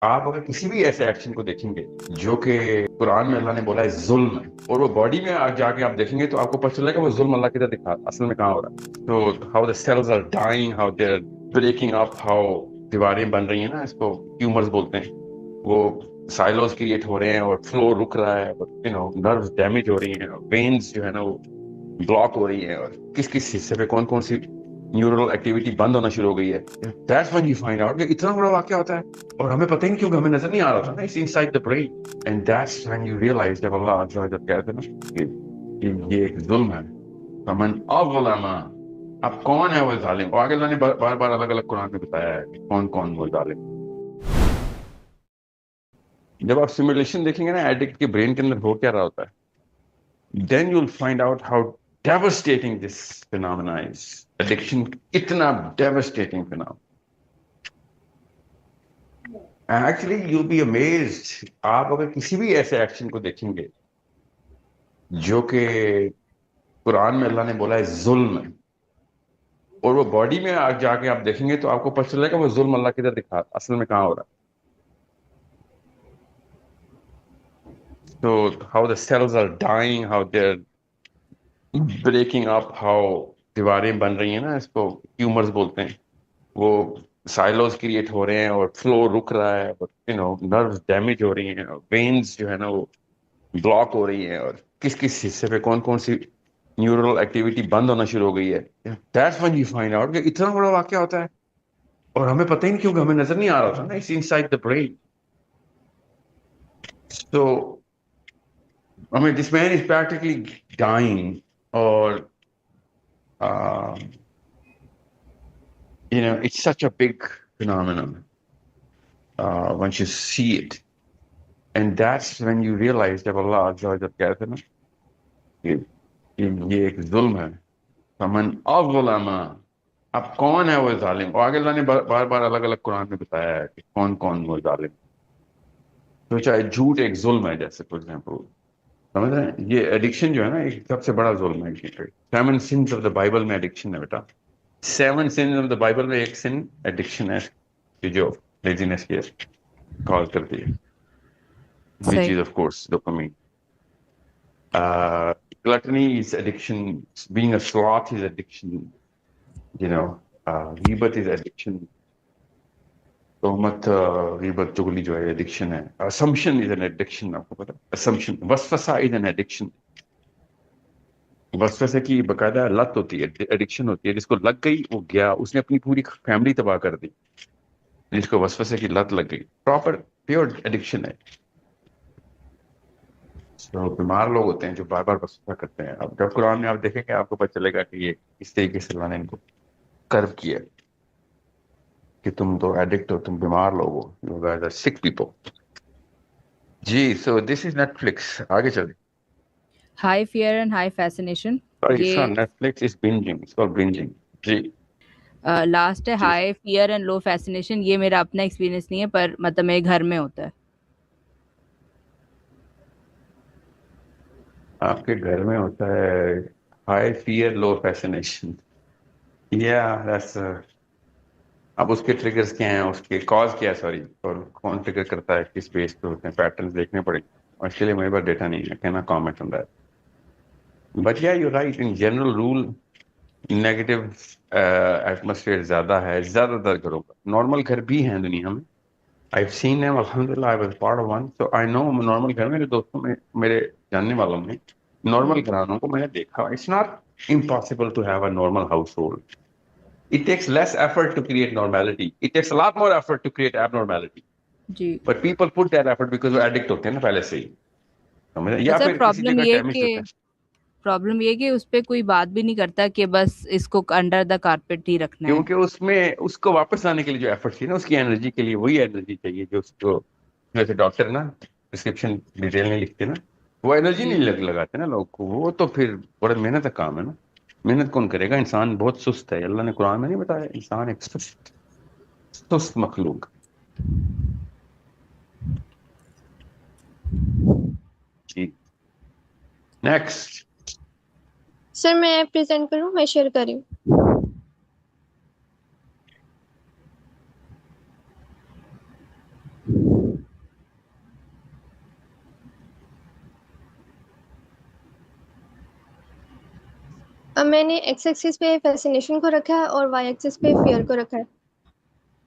آپ اگر کسی بھی ایسے ایکشن کو دیکھیں گے جو کہ قرآن میں اللہ نے بولا ہے ظلم ہے، اور وہ باڈی میں جا کے آپ دیکھیں گے تو آپ کو پتہ چلے گا وہ ظلم اللہ کی طرح دکھا اصل میں کہاں ہو رہا ہے. تو how the cells are dying, how they are breaking up, how دیواریں بن رہی ہیں نا، اس کو ٹیومرز بولتے ہیں، وہ سائلوز کریٹ ہو رہے ہیں اور فلو رک رہا ہے، نروز ڈیمیج ہو رہی ہیں، وینز جو ہے نا وہ بلاک ہو رہی ہے، اور کس کس حصے پہ کون کون سی نیورل ایکٹیویٹی بند ہونا شروع ہو گئی ہے. That's when you find out کہ اتنا بڑا واقعہ ہوتا ہے اور ہمیں پتہ ہی نہیں، کیونکہ ہمیں نظر نہیں آ رہا تھا نا. It's inside the brain. And that's when you realize جب اللہ عز و جل کہتے ہیں نا کہ یہ ایک ظلم ہے. فمن اظلم، اب کون ہے وہ ظالم؟ اور آگے اللہ نے بار بار الگ الگ قرآن میں بتایا ہے کہ کون کون وہ ظالم. جب آپ سیمولیشن دیکھیں گے نا ایڈکٹ کے برین کے اندر ہو کیا رہا ہوتا ہے، then you'll find out how devastating this phenomena is. Addiction اتنا devastating phenomena. Actually you'll be amazed. آپ اگر کسی بھی ایسے ایکشن کو دیکھیں گے جو کہ قرآن میں اللہ نے بولا ہے ظلم ہے، اور وہ باڈی میں جا کے آپ دیکھیں گے تو آپ کو پتہ چلے گا وہ ظلم اللہ کی طرح دکھا اصل میں کہاں ہو رہا ہے. تو how the cells are dying, how they're breaking up, how دیواریں بن رہی ہیں نا، اس کو ٹیومرز بولتے ہیں، وہ سائلوز کریٹ ہو رہے ہیں اور فلو رک رہا ہے، نروز ڈیمیج ہو رہی ہیں، وینز جو ہے نا وہ بلاک ہو رہی ہیں، اور کس کس حصے پہ کون کون سی نیورل ایکٹیویٹی بند ہونا شروع ہو گئی ہے. That's when you find out کہ اتنا بڑا واقعہ ہوتا ہے اور ہمیں پتہ ہی نہیں، کیونکہ ہمیں نظر نہیں آ رہا تھا نا. It's inside the brain. So I mean this man is practically dying, or it's such a big phenomenon once you see it. And that's when you realize جب اللہ عز و جل کہتے ہیں نا کہ یہ ایک ظلم ہے. فمن اظلم، اب کون ہے وہ ظالم؟ اور آگے اللہ نے بار بار الگ الگ قرآن میں بتایا ہے کہ کون کون وہ ظالم. تو چاہے جھوٹ ایک ظلم ہے، جیسے فور ایگزامپل سمجھ رہے ہیں، یہ ایڈکشن جو ہے نا ایک سب سے بڑا ظلم ہے. 7 sins آف دا بائبل میں ایڈکشن ہے بیٹا. 7 sins آف دا بائبل میں ایک سن ایڈکشن ہے کہ جو لیزینس کی کاز کرتی ہے، which صحیح. is of course dopamine. Gluttony is addiction. Being a sloth is addiction. غیبت is addiction. تہمت، غیبت، چغلی جو ہے ایڈکشن ہے. assumption is an addiction. آپ کو پتا assumption. وسوسہ is an addiction. وسوسے کی باقاعدہ لت ہوتی ہے، ایڈکشن ہوتی ہے. جس کو لگ گئی وہ گیا، اس نے اپنی پوری فیملی تباہ کر دی. جس کو وسوسے کی لت لگ گئی، پراپر پیور ایڈکشن ہے. تو بیمار لوگ ہوتے ہیں جو بار بار وسوسہ کرتے ہیں. اب جب قرآن میں آپ دیکھیں گے آپ کو پتہ چلے گا کہ یہ اس طریقے سے اللہ نے ان کو کرو کیا کہ تم تو ایڈکٹ ہو، تم بیمار لوگ ہو، you guys are sick people. جی so this is Netflix. آگے چلیں. High fear and high fascination. Sorry it's یہ not Netflix, is binging, it's called binging. جی لاسٹ ہے جی high fear and low fascination. یہ میرا اپنا ایکسپیرینس نہیں ہے، پر مطلب میرے گھر میں ہوتا ہے. آپ کے گھر میں ہوتا ہے ہائی فیئر لو فیسنیشن. یا دیٹس اب اس کے ٹریگرز کیا ہیں، اس کے کاز کیا ہے، سوری، اور کون ٹریگر کرتا ہے، کس بیس پہ ہوتے ہیں، پیٹرنز دیکھنے پڑیں گے. اور اس کے لیے میرے پاس ڈیٹا نہیں ہے، کہنا کامنٹ آن دیٹ. بٹ یا you right, in general rule negative atmosphere زیادہ ہے زیادہ تر گھروں کا. نارمل گھر بھی ہیں دنیا میں. I've seen them, الحمدللہ I was part of one, so I know normal گھر. میرے دوستوں میں، میرے جاننے والوں میں نارمل گھرانوں کو میں نے دیکھا. It's not impossible to have a normal household. It takes less effort to create normality. It takes a lot more effort to create abnormality. G. But people put that effort because وہ addict ہوتے ہیں نا پہلے سے ہی. تو یا سر پھر کسی پرابلم جگہ یہ ڈیمیج کہ ہوتا ہے. اس پہ کوئی بات بھی نہیں کرتا کہ بس اس کو انڈر دا کارپیٹ ہی رکھنا ہے. کیونکہ اس میں اس کو واپس لانے کے لیے جو ایفرٹ تھی نا، اس کی انرجی کے لیے وہی انرجی چاہیے جو اس کو، جیسے ڈاکٹر نا پرسکرپشن ڈیٹیل نہیں لکھتے نا، وہ انرجی جی. نہیں لگاتے نا لوگ کو. وہ تو پھر بڑا محنت کا کام ہے نا. محنت کون کرے گا؟ انسان بہت سست ہے. اللہ نے قرآن میں نہیں بتایا انسان ایک سست مخلوق. جی نیکسٹ. سر میں پریزنٹ کروں، میں شیئر کر رہی ہوں. میں نے ایکس ایکسس پہ فیسینیشن کو رکھا ہے اور وائی ایکسس پہ فیئر کو رکھا ہے.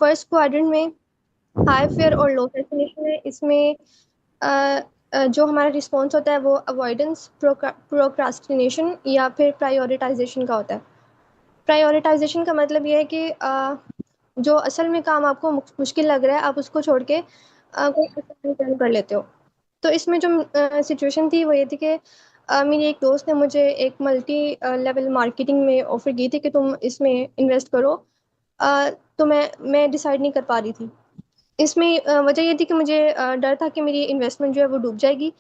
فرسٹ کوارڈرنٹ میں ہائی فیئر اور لو فیسینیشن ہے. اس میں جو ہمارا رسپانس ہوتا ہے وہ اوائڈنس، پروکراسٹینیشن یا پھر پرائیورٹائزیشن کا ہوتا ہے. پرائیورٹائزیشن کا مطلب یہ ہے کہ جو اصل میں کام آپ کو مشکل لگ رہا ہے آپ اس کو چھوڑ کے کوئی آسان کام کر لیتے ہو. تو اس میں جو سچویشن تھی وہ یہ تھی کہ میری ایک دوست نے مجھے ایک ملٹی لیول مارکیٹنگ میں آفر کی تھی کہ تم اس میں انویسٹ کرو. تو میں ڈیسائیڈ نہیں کر پا رہی تھی. اس میں وجہ یہ تھی کہ مجھے ڈر تھا کہ میری انویسٹمنٹ جو ہے وہ ڈوب جائے گی،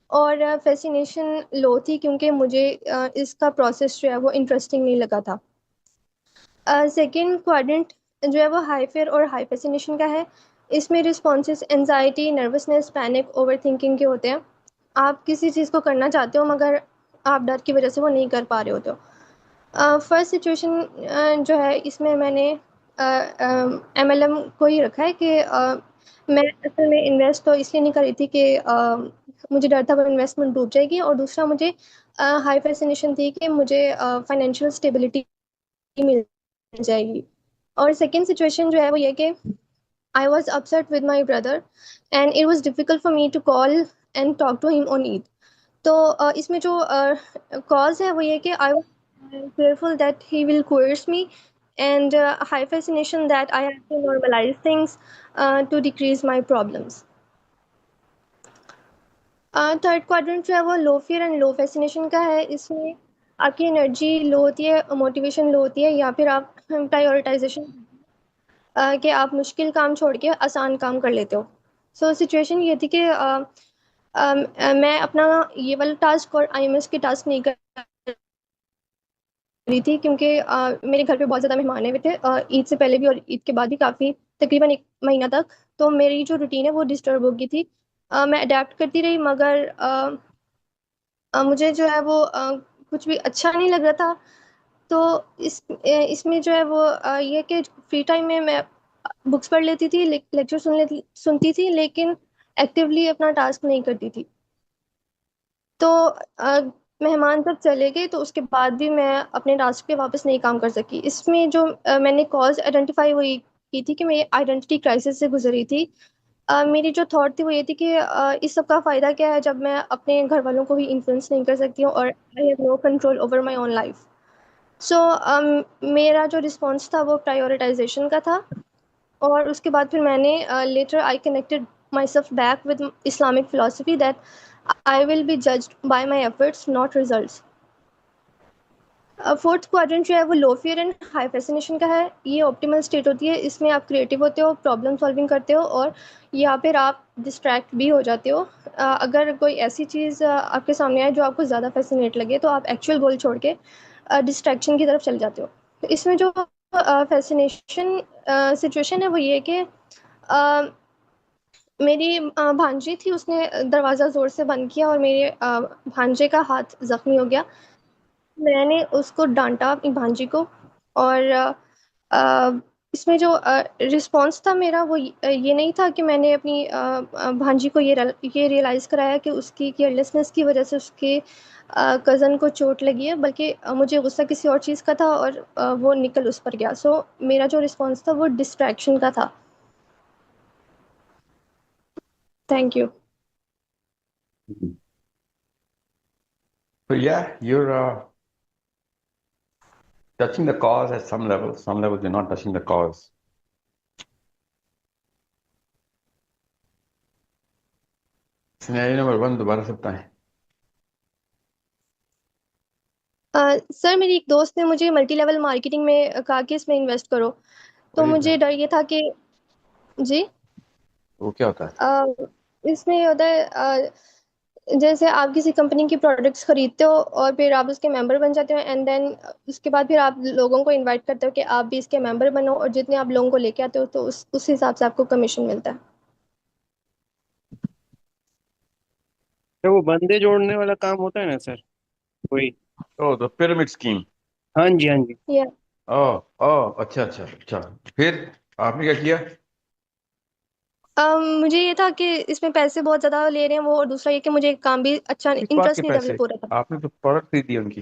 اور فیسینیشن لو تھی کیونکہ مجھے اس کا پروسیس جو ہے وہ انٹرسٹنگ نہیں لگا تھا. سیکنڈ کوارڈنٹ جو ہے وہ ہائی فیئر اور ہائی فیسینیشن کا ہے. اس میں responses anxiety, nervousness, panic, over thinking کے ہوتے ہیں. آپ کسی چیز کو کرنا چاہتے ہو مگر آپ ڈر کی وجہ سے وہ نہیں کر پا رہے ہوتے ہو. فرسٹ سچویشن جو ہے اس میں نے ایم ایل ایم کو ہی رکھا ہے کہ میں اصل میں انویسٹ تو اس لیے نہیں کر رہی تھی کہ مجھے ڈر تھا وہ انویسٹمنٹ ڈوب جائے گی، اور دوسرا مجھے ہائی فیسینیشن تھی کہ مجھے فائنینشیل اسٹیبلٹی مل جائے گی. اور سیکنڈ سچویشن جو ہے وہ یہ کہ I was upset with my brother and it was difficult for me to call and talk to him on Eid. تو اس میں جو cause ہے وہ یہ کہ I was fearful that he will coerce me, and high fascination that I have to normalize things to decrease my problems. Third quadrant جو ہے وہ low fear and low fascination کا ہے. اس میں آپ کی انرجی لو ہوتی ہے، موٹیویشن لو ہوتی ہے، یا پھر آپ پرائیورٹائزیشن کہ آپ مشکل کام چھوڑ کے آسان کام کر لیتے ہو. سو سچویشن یہ تھی کہ میں اپنا یہ والا ٹاسک اور آئی ایم ایس کے ٹاسک نہیں کر رہی تھی کیونکہ میرے گھر پہ بہت زیادہ مہمان آئے ہوئے تھے عید سے پہلے بھی اور عید کے بعد بھی کافی تقریباً 1 مہینہ تک. تو میری جو روٹین ہے وہ ڈسٹرب ہو گئی تھی. میں اڈیپٹ کرتی رہی مگر مجھے جو ہے وہ کچھ بھی اچھا نہیں لگ رہا تھا. تو اس میں جو ہے وہ یہ کہ فری ٹائم میں بکس پڑھ لیتی تھی، لیکچر سنتی تھی، لیکن ایکٹیولی اپنا ٹاسک نہیں کرتی تھی. تو مہمان جب چلے گئے تو اس کے بعد بھی میں اپنے ٹاسک پہ واپس نہیں کام کر سکی. اس میں جو میں نے کاز آئیڈینٹیفائی ہوئی کی تھی کہ میں آئیڈینٹی کرائسس سے گزری تھی. میری جو تھاٹ تھی وہ یہ تھی کہ اس سب کا فائدہ کیا ہے جب میں اپنے گھر والوں کو ہی انفلوئنس نہیں کر سکتی ہوں اور I have no control over my own life. So میرا جو رسپانس تھا وہ پرائیورٹائزیشن کا تھا. اور اس کے بعد پھر میں نے later I connected myself back with Islamic philosophy that I will be judged by my efforts not results. Fourth quadrant جو ہے وہ low fear and high fascination کا ہے. یہ آپٹیمل اسٹیٹ ہوتی ہے. اس میں آپ کریٹیو ہوتے ہو، پرابلم سالونگ کرتے ہو، اور یا پھر آپ ڈسٹریکٹ بھی ہو جاتے ہو. اگر کوئی ایسی چیز آپ کے سامنے آئے جو آپ کو زیادہ فیسینیٹ لگے تو آپ ایکچوئل گول چھوڑ کے ڈسٹریکشن کی طرف چل جاتے ہو. تو اس میں جو فیسینیشن سچویشن ہے وہ یہ کہ میری بھانجی تھی، اس نے دروازہ زور سے بند کیا اور میرے بھانجے کا ہاتھ زخمی ہو گیا. میں نے اس کو ڈانٹا اپنی بھانجی کو، اور اس میں جو رسپانس تھا میرا وہ یہ نہیں تھا کہ میں نے اپنی بھانجی کو یہ ریئلائز کرایا کہ اس کی کیئرلیسنس کی وجہ سے اس کے کزن کو چوٹ لگی ہے، بلکہ مجھے غصہ کسی اور چیز کا تھا اور وہ نکل اس پر گیا. سو میرا جو رسپانس تھا وہ ڈسٹریکشن کا تھا. Thank you. So yeah, you're touching the cause at some level. Some levels you're not touching the cause. Scenario number 1 دوبارہ سے بتائیں. سر میری ایک دوست نے مجھے ملٹی لیول مارکیٹنگ میں کہا کہ اس میں انویسٹ کرو. تو What is مجھے that? ڈر یہ تھا کہ جی وہ کیا ہوتا ہے؟ اس میں یہ ہوتا ہے جیسے آپ کسی کمپنی کی پروڈکٹس خریدتے ہو اور پھر آپ اس کے ممبر بن جاتے ہو، اینڈ دین اس کے بعد پھر آپ لوگوں کو انوائٹ کرتے ہو کہ آپ بھی اس کے ممبر بنو، اور جتنے آپ لوگوں کو لے کے آتے ہو تو اس حساب سے آپ کو کمیشن ملتا ہے. وہ بندے جوڑنے والا کام ہوتا ہے نا سر، وہی. Oh, the pyramid scheme. ہاں جی ہاں جی. Yeah. اچھا اچھا اچھا. پھر آپ نے کیا کیا؟ مجھے یہ تھا کہ اس میں پیسے بہت زیادہ لے رہے ہیں وہ، اور دوسرا یہ کہ مجھے کام بھی اچھا کس بات انٹرسٹ کے نہیں پیسے؟ ڈیولپ ہو رہا تھا. آپ نے تو پروڈکٹ خریدی ان کی.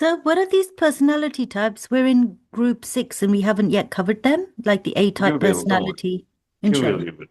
So, what are these personality types? We're in group 6 and we haven't yet covered them, like the A You type will, don't worry. personality. You will, Inshallah. you will.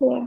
Yeah.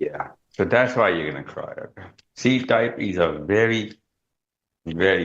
Yeah. So that's why you're gonna cry. Okay. C type is a very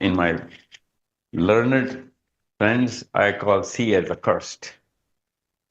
In my learned friends, I call C as a cursed.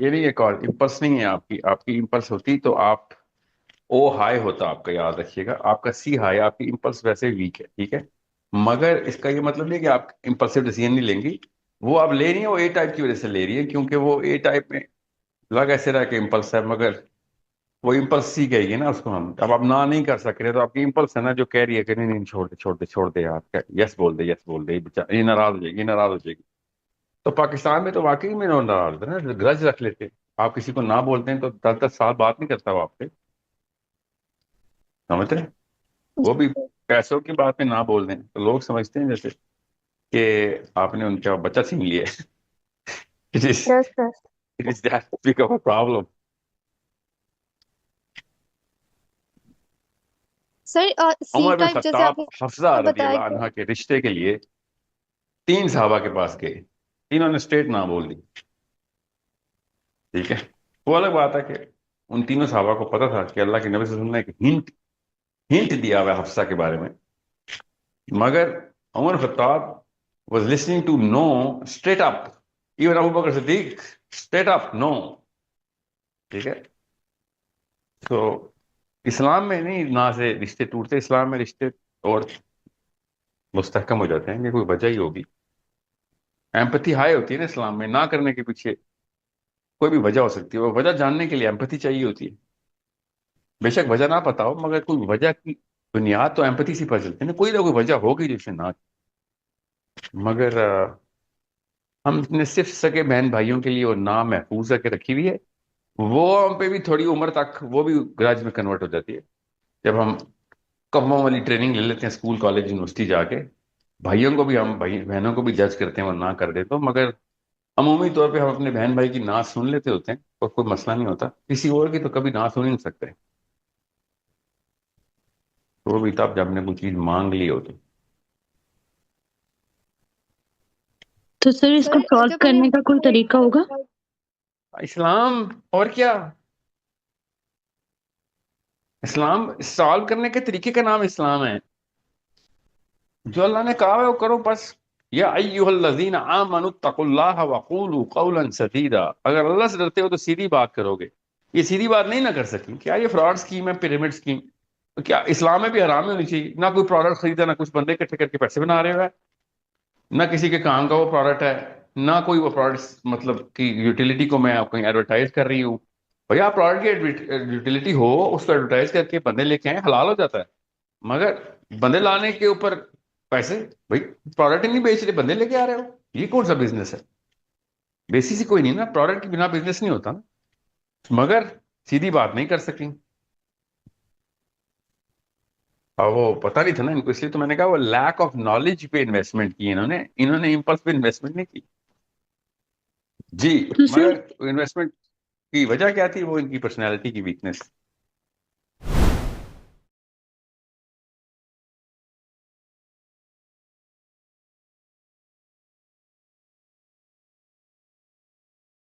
یہ نہیں ہے کال impulse نہیں ہے آپ کی impulse ہوتی تو آپ او ہائی ہوتا آپ کا، یاد رکھیے گا، آپ کا سی ہائی، آپ کی امپلس ویسے ویک ہے، ٹھیک ہے، مگر اس کا یہ مطلب نہیں کہ آپ امپلسو ڈیسیژن نہیں لیں گی، وہ آپ لے رہی ہیں وہ اے ٹائپ کی وجہ سے لے رہی ہے، کیونکہ وہ اے ٹائپ میں لگ ایسے رہا کہ امپلس ہے، مگر وہ امپلس سی کہے گی نا اس کو ہم، اب آپ نہ نہیں کر سک رہے تو آپ کی امپلس ہے نا جو کہہ رہی ہے کہ نہیں نہیں چھوڑ دے چھوڑ دے چھوڑ دے یار، یس بول دے یس بول دے، یہ ناراض ہو جائے گی، یہ ناراض ہو جائے گی۔ تو پاکستان میں تو واقعی میں ناراض ہوتے ہیں نا، گرج رکھ لیتے ہیں، آپ کسی کو نہ بولتے ہیں تو 10 10 سال بات نہیں کرتا وہ آپ سے، سمجھتے ہیں، وہ بھی پیسوں کی بات میں نہ بول دیں تو لوگ سمجھتے ہیں جیسے کہ آپ نے ان کا بچہ چھین لیا ہے۔ It is, Yes, yes. it is that big of a problem. Sir سی عمر بن ٹائپ جیسے خطاب آپ نے حفصہ رضی بتایا اللہ کہ عنہ کے رشتے کے لیے 3 صحابہ کے پاس گئے، تینوں نے اسٹریٹ نہ بول دی، ٹھیک ہے، وہ الگ بات ہے کہ ان تینوں صحابہ کو پتا تھا کہ اللہ کے نبی صلی اللہ علیہ وسلم نے ایک ہنٹ دیا ہوا ہے حفصہ کے بارے میں، مگر عمر خطاب was listening to no straight up, even Abu Bakr Siddiq straight up no، ٹھیک ہے، تو اسلام میں نہیں نہ سے رشتے ٹوٹتے، اسلام میں رشتے اور مستحکم ہو جاتے ہیں کہ کوئی وجہ ہی ہوگی، ایمپتھی ہائی ہوتی ہے نا اسلام میں، نہ کرنے کے پیچھے کوئی بھی وجہ ہو سکتی ہے، وہ وجہ جاننے کے لیے ایمپتھی چاہیے ہوتی ہے، بے شک وجہ نہ پتا ہو مگر کوئی وجہ کی بنیاد تو ایمپتھی سے پتہ چلتی ہے نا، کوئی نہ کوئی وجہ ہوگی جس سے نہ، مگر ہم نے صرف سگے بہن بھائیوں کے لیے وہ نام محفوظ کر کے رکھی ہوئی ہے، وہ ہم پہ بھی تھوڑی عمر تک وہ بھی گراج میں کنورٹ ہو جاتی ہے، جب ہم کموں والی ٹریننگ لے لیتے ہیں اسکول کالج یونیورسٹی جا کے، بھائیوں کو بھی ہم بہنوں کو بھی جج کرتے ہیں وہ نہ کر دے تو، مگر عمومی طور پہ ہم اپنے بہن بھائی کی نہ سن لیتے ہوتے ہیں اور کوئی مسئلہ نہیں ہوتا، کسی اور کی تو کبھی نہ سن ہی نہیں سکتے، وہ بھی تب جب نے کوئی چیز مانگ لی ہو تو سر اس کو سر سالو جب کرنے کا کوئی طریقہ ہوگا؟ ہمیں اسلام، اور کیا، اسلام سالو کرنے کے طریقے کا نام اسلام ہے، جو اللہ نے کہا ہے وہ کرو بس، یا ایھا الذین آمنوا اتقوا اللہ وقولوا قولا سدیدا، اگر اللہ سے ڈرتے ہو تو سیدھی بات کرو گے، یہ سیدھی بات نہیں نہ کر سکی، کیا یہ فراڈ سکیم ہے، پیرامڈ سکیم، تو کیا اسلام میں بھی حرام ہونی چاہیے، نہ کوئی پروڈکٹ خریدا، نہ کچھ بندے اکٹھے کر کے پیسے بنا رہے ہوئے، نہ کسی کے کام کا وہ پروڈکٹ ہے، نہ کوئی وہ پروڈکٹ مطلب کہ یوٹیلیٹی کو میں آپ کہیں ایڈورٹائز کر رہی ہوں، بھیا آپ پروڈکٹ کی یوٹیلیٹی ہو اس کو ایڈورٹائز کر کے بندے لے کے آئیں، حلال ہو جاتا ہے، مگر بندے لانے کے اوپر پیسے، بھائی پروڈکٹ نہیں بیچ رہے بندے لے کے آ رہے ہو، یہ کون سا بزنس ہے، بیسس ہی کوئی نہیں نا، پروڈکٹ کے بنا بزنس نہیں ہوتا نا، مگر سیدھی بات نہیں کر سکیں، اور وہ پتہ نہیں تھا نا ان کو، اس لیے تو میں نے کہا وہ لیک آف نالج پہ انویسٹمنٹ کی انہوں نے امپلس پہ انویسٹمنٹ نہیں کی جی، تو سر مگر انویسٹمنٹ کی وجہ کیا تھی، وہ ان کی پرسنالٹی کی ویکنس،